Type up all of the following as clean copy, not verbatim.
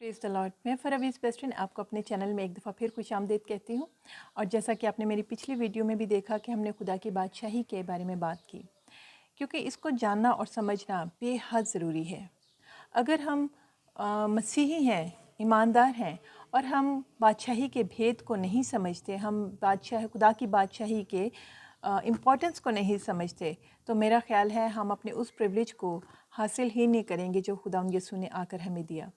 Praise the Lord. मैं परवीज़ पेस्टन आपको अपने चैनल में एक दफ़ा फिर खुशामदीद कहती हूँ। और जैसा कि आपने मेरी पिछली वीडियो में भी देखा कि हमने खुदा की बादशाही के बारे में बात की, क्योंकि इसको जानना और समझना बेहद ज़रूरी है। अगर हम मसीही हैं, ईमानदार हैं और हम बादशाही के भेद को नहीं समझते, हम खुदा की बादशाही के इम्पोर्टेंस को नहीं समझते, तो मेरा ख़्याल है हम अपने उस प्रिविलेज को हासिल ही नहीं करेंगे जो खुदावंद यीशु ने आकर हमें दिया।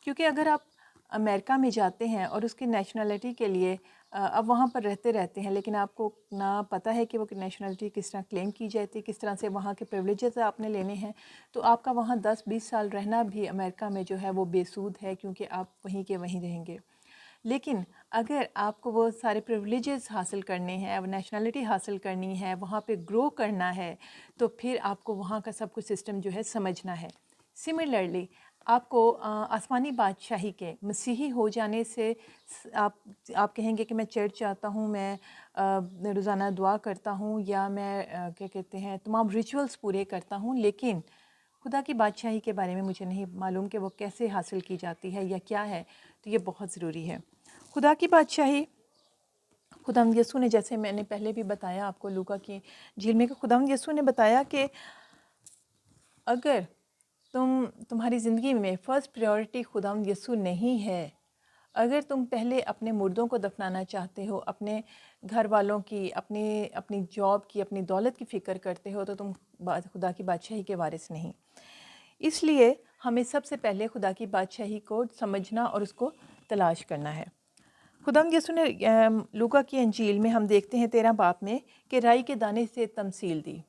क्योंकि अगर आप अमेरिका में जाते हैं और उसकी नेशनलिटी के लिए अब वहाँ पर रहते हैं, लेकिन आपको ना पता है कि वो नेशनलिटी किस तरह क्लेम की जाती है, किस तरह से वहाँ के प्रिविलेजेस आपने लेने हैं, तो आपका वहाँ 10-20 साल रहना भी अमेरिका में जो है वो बेसूद है, क्योंकि आप वहीं के वहीं रहेंगे। लेकिन अगर आपको वो सारे प्रिविलेजेस हासिल करने हैं, वो नेशनलिटी हासिल करनी है, वहाँ पे ग्रो करना है, तो फिर आपको वहाँ का सब कुछ सिस्टम जो है समझना है। सिमिलरली आपको आसमानी बादशाही के मसीही हो जाने से आप कहेंगे कि मैं चर्च जाता हूँ, मैं रोज़ाना दुआ करता हूँ, या मैं क्या कहते हैं तमाम रिचुअल्स पूरे करता हूँ, लेकिन खुदा की बादशाही के बारे में मुझे नहीं मालूम कि वो कैसे हासिल की जाती है या क्या है। तो ये बहुत ज़रूरी है। खुदा की बादशाही, खुदावंद यीशु ने, जैसे मैंने पहले भी बताया आपको लूका की झील में, कि खुदावंद यीशु ने बताया कि अगर तुम्हारी ज़िंदगी में फ़र्स्ट प्रायोरिटी खुदावंद यीशु नहीं है, अगर तुम पहले अपने मुर्दों को दफनाना चाहते हो, अपने घर वालों की, अपनी जॉब की, अपनी दौलत की फ़िक्र करते हो, तो तुम खुदा की बादशाही के वारिस नहीं। इसलिए हमें सबसे पहले खुदा की बादशाही को समझना और उसको तलाश करना है। खुदावंद यीशु ने लूका की अंजील में हम देखते हैं 13 बाब में कि राई के दाने से तमसील दी।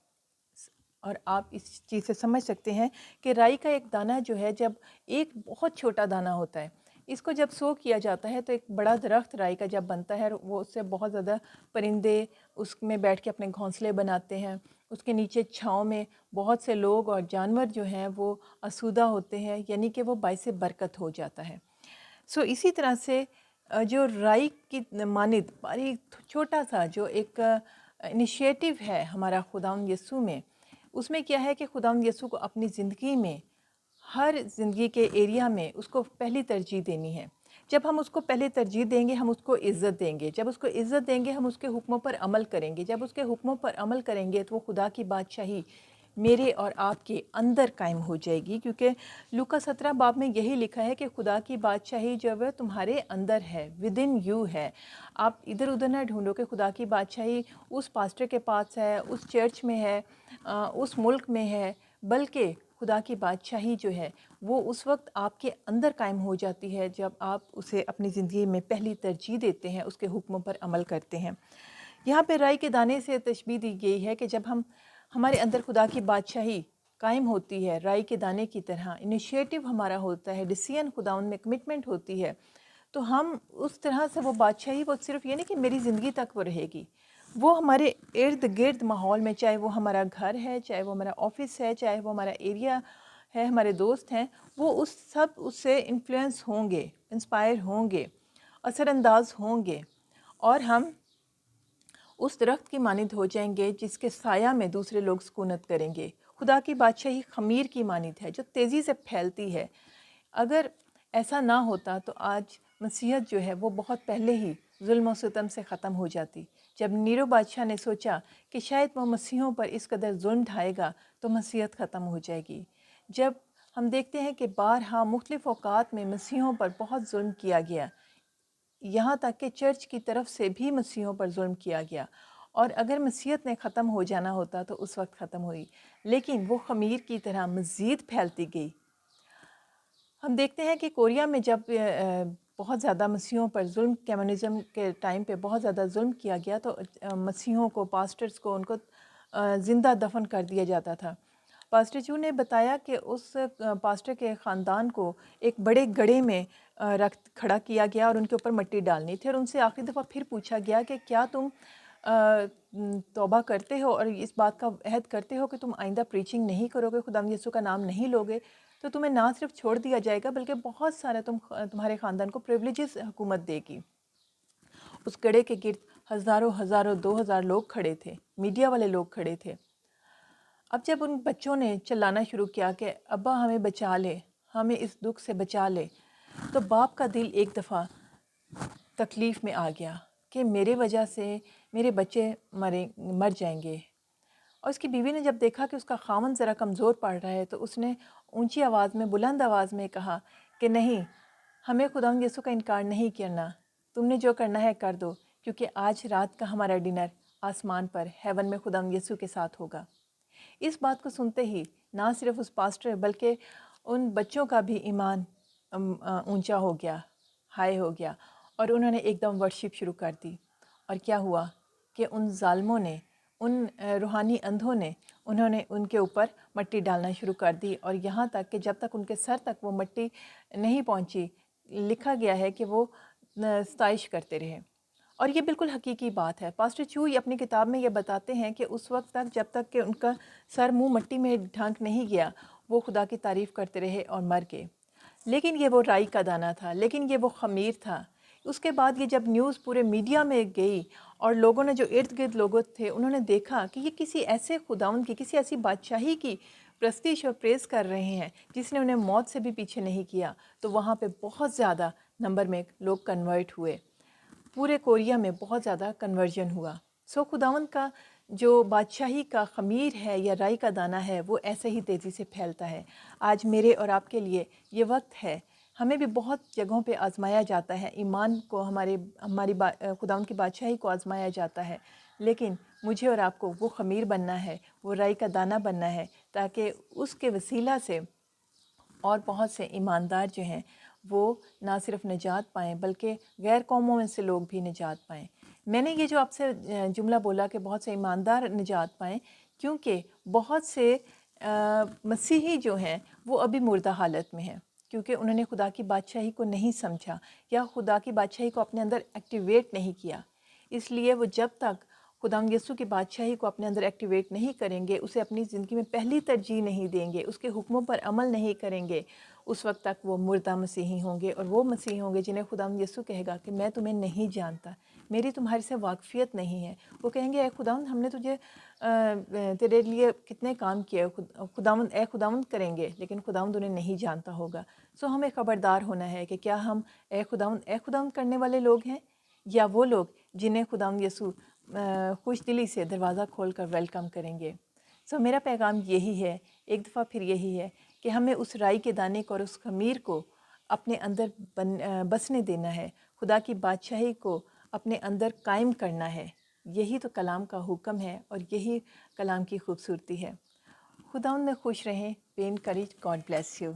और आप इस चीज़ से समझ सकते हैं कि राई का एक दाना जो है, जब एक बहुत छोटा दाना होता है, इसको जब सो किया जाता है तो एक बड़ा दरख्त राई का जब बनता है, वो उससे बहुत ज़्यादा परिंदे उसमें बैठ के अपने घोंसले बनाते हैं। उसके नीचे छाँव में बहुत से लोग और जानवर जो हैं वो आसूदा होते हैं, यानी कि वो बाइसे बरकत हो जाता है। सो इसी तरह से जो राई की मानिद बारीक छोटा सा जो एक इनिशिएटिव है हमारा खुदावंद यीशु में, उसमें क्या है कि खुदावंद यीशु को अपनी ज़िंदगी में, हर ज़िंदगी के एरिया में उसको पहली तरजीह देनी है। जब हम उसको पहले तरजीह देंगे, हम उसको इज़्ज़त देंगे। जब उसको इज़्ज़त देंगे, हम उसके हुक्मों पर अमल करेंगे। जब उसके हुक्मों पर अमल करेंगे, तो वो खुदा की बादशाही मेरे और आपके अंदर कायम हो जाएगी, क्योंकि लूका 17 बाब में यही लिखा है कि खुदा की बादशाही जो है तुम्हारे अंदर है, विद इन यू है। आप इधर उधर ना ढूंढो कि खुदा की बादशाही उस पास्टर के पास है, उस चर्च में है, उस मुल्क में है, बल्कि खुदा की बादशाही जो है वो उस वक्त आपके अंदर कायम हो जाती है जब आप उसे अपनी ज़िंदगी में पहली तरजीह देते हैं, उसके हुक्मों पर अमल करते हैं। यहाँ पे राई के दाने से तशबीह दी गई है कि जब हमारे अंदर खुदा की बादशाही कायम होती है, राई के दाने की तरह इनिशिएटिव हमारा होता है, डिसीजन खुदाउन में कमिटमेंट होती है, तो हम उस तरह से वो बादशाही, वो सिर्फ ये नहीं कि मेरी ज़िंदगी तक वो रहेगी, वो हमारे इर्द गिर्द माहौल में, चाहे वो हमारा घर है, चाहे वो हमारा ऑफिस है, चाहे वो हमारा एरिया है, हमारे दोस्त हैं, वो उससे इन्फ्लुएंस होंगे, इंस्पायर होंगे, असरअंदाज होंगे, और हम उस दरख्त की मानिंद हो जाएंगे जिसके साया में दूसरे लोग सुकूनत करेंगे। खुदा की बादशाही खमीर की मानिंद है जो तेज़ी से फैलती है। अगर ऐसा ना होता तो आज मसीहत जो है वो बहुत पहले ही जुल्म और सितम से ख़त्म हो जाती। जब नीरो बादशाह ने सोचा कि शायद वो मसीहों पर इस कदर जुल्म ढाएगा तो मसीहत ख़त्म हो जाएगी। जब हम देखते हैं कि बारहा मुख्तलिफ़ औक़ात में मसीहों पर बहुत जुल्म किया गया, यहाँ तक कि चर्च की तरफ से भी मसीहों पर जुल्म किया गया, और अगर मसीहत ने ख़त्म हो जाना होता तो उस वक्त ख़त्म हुई, लेकिन वो खमीर की तरह मज़ीद फैलती गई। हम देखते हैं कि कोरिया में जब बहुत ज़्यादा मसीहों पर जुल्म, कम्युनिज़म के टाइम पे बहुत ज़्यादा जुल्म किया गया, तो मसीहों को, पास्टर्स को, उनको ज़िंदा दफन कर दिया जाता था। पास्टर चू ने बताया कि उस पास्टर के ख़ानदान को एक बड़े गड्ढे में रख खड़ा किया गया और उनके ऊपर मिट्टी डालनी थी, और उनसे आखिरी दफ़ा फिर पूछा गया कि क्या तुम तौबा करते हो और इस बात का अहद करते हो कि तुम आइंदा प्रीचिंग नहीं करोगे, खुदावंद यीशु का नाम नहीं लोगे, तो तुम्हें ना सिर्फ छोड़ दिया जाएगा बल्कि बहुत सारा तुम्हारे ख़ानदान को प्रिविलेजेस हुकूमत देगी। उस गड्ढे के गिर्द हज़ारों हज़ारों 2000 लोग खड़े थे, मीडिया वाले लोग खड़े थे। अब जब उन बच्चों ने चिल्लाना शुरू किया कि अब्बा हमें बचा ले, हमें इस दुख से बचा ले, تو باپ کا دل ایک دفعہ تکلیف میں آ گیا کہ میرے وجہ سے میرے بچے مر جائیں گے۔ اور اس کی بیوی نے جب دیکھا کہ اس کا خاوند ذرا کمزور پڑ رہا ہے تو اس نے اونچی آواز میں، بلند آواز میں کہا کہ نہیں، ہمیں خداوند یسوع کا انکار نہیں کرنا، تم نے جو کرنا ہے کر دو، کیونکہ آج رات کا ہمارا ڈنر آسمان پر ہیون میں خداوند یسوع کے ساتھ ہوگا۔ اس بات کو سنتے ہی نہ صرف اس پاسٹر بلکہ ان بچوں کا بھی ایمان اونچا ہو گیا، ہائی ہو گیا، اور انہوں نے ایک دم ورشپ شروع کر دی۔ اور کیا ہوا کہ ان ظالموں نے، ان روحانی اندھوں نے، انہوں نے ان کے اوپر مٹی ڈالنا شروع کر دی، اور یہاں تک کہ جب تک ان کے سر تک وہ مٹی نہیں پہنچی، لکھا گیا ہے کہ وہ ستائش کرتے رہے۔ اور یہ بالکل حقیقی بات ہے۔ پاسٹر چوئی اپنی کتاب میں یہ بتاتے ہیں کہ اس وقت تک جب تک کہ ان کا سر منہ مٹی میں ڈھانک نہیں گیا، وہ خدا کی تعریف کرتے رہے اور مر گئے۔ لیکن یہ وہ رائی کا دانہ تھا، لیکن یہ وہ خمیر تھا۔ اس کے بعد یہ جب نیوز پورے میڈیا میں گئی اور لوگوں نے، جو ارد گرد لوگ تھے، انہوں نے دیکھا کہ یہ کسی ایسے خداوند کی، کسی ایسی بادشاہی کی پرستش اور پریز کر رہے ہیں جس نے انہیں موت سے بھی پیچھے نہیں کیا، تو وہاں پہ بہت زیادہ نمبر میں لوگ کنورٹ ہوئے۔ پورے کوریا میں بہت زیادہ کنورژن ہوا۔ خداوند کا جو بادشاہی کا خمیر ہے یا رائی کا دانہ ہے، وہ ایسے ہی تیزی سے پھیلتا ہے۔ آج میرے اور آپ کے لیے یہ وقت ہے، ہمیں بھی بہت جگہوں پہ آزمایا جاتا ہے، ایمان کو، ہماری خداوند کی بادشاہی کو آزمایا جاتا ہے، لیکن مجھے اور آپ کو وہ خمیر بننا ہے، وہ رائی کا دانہ بننا ہے، تاکہ اس کے وسیلہ سے اور بہت سے ایماندار جو ہیں وہ نہ صرف نجات پائیں بلکہ غیر قوموں میں سے لوگ بھی نجات پائیں۔ میں نے یہ جو آپ سے جملہ بولا کہ بہت سے ایماندار نجات پائیں، کیونکہ بہت سے مسیحی جو ہیں وہ ابھی مردہ حالت میں ہیں، کیونکہ انہوں نے خدا کی بادشاہی کو نہیں سمجھا یا خدا کی بادشاہی کو اپنے اندر ایکٹیویٹ نہیں کیا۔ اس لیے وہ جب تک خداوند یسوع کی بادشاہی کو اپنے اندر ایکٹیویٹ نہیں کریں گے، اسے اپنی زندگی میں پہلی ترجیح نہیں دیں گے، اس کے حکموں پر عمل نہیں کریں گے، اس وقت تک وہ مردہ مسیحی ہوں گے، اور وہ مسیحی ہوں گے جنہیں خداوند یسوع کہے گا کہ میں تمہیں نہیں جانتا، میری تمہارے سے واقفیت نہیں ہے۔ وہ کہیں گے اے خداوند، ہم نے تجھے تیرے لیے کتنے کام کیے، خداوند اے خداوند کریں گے، لیکن خداوند انہیں نہیں جانتا ہوگا۔ ہمیں خبردار ہونا ہے کہ کیا ہم اے خداوند کرنے والے لوگ ہیں، یا وہ لوگ جنہیں خداوند یسوع خوش دلی سے دروازہ کھول کر ویلکم کریں گے۔ میرا پیغام یہی ہے، ایک دفعہ پھر یہی ہے کہ ہمیں اس رائی کے دانے کو اور اس خمیر کو اپنے اندر بسنے دینا ہے، خدا کی بادشاہی کو اپنے اندر قائم کرنا ہے۔ یہی تو کلام کا حکم ہے اور یہی کلام کی خوبصورتی ہے۔ خداوند میں خوش رہیں، بے انکریج، گاڈ بلیس یو۔